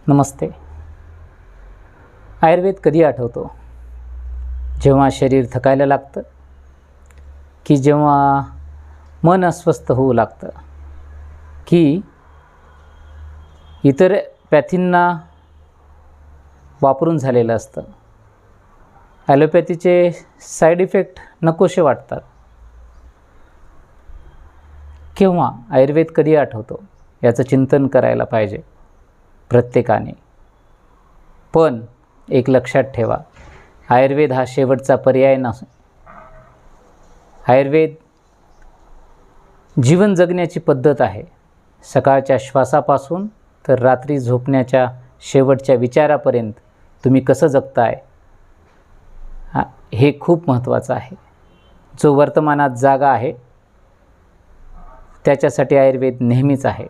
नमस्ते. आयुर्वेद कधी आठवतो? जेव्हा शरीर थकायला लागतं, की जेव्हा मन अस्वस्थ होऊ लागतं, की इतर पॅथींना वापरून झालेलं असतं. ॲलोपॅथीचे साईड इफेक्ट नकोसे वाटतात. केव्हा आयुर्वेद कधी आठवतो याचं चिंतन करायला पाहिजे प्रत्येकाने. पण एक लक्षात ठेवा, आयुर्वेद हा शेवटचा पर्याय नसून आयुर्वेद जीवन जगण्याची पद्धत आहे. सकाळच्या श्वासापासून तर रात्री झोपण्याच्या शेवटच्या विचारापर्यंत तुम्ही कसं जगताय हे खूप महत्त्वाचं आहे. जो वर्तमानात जागा आहे त्याच्यासाठी आयुर्वेद नेहमीच आहे.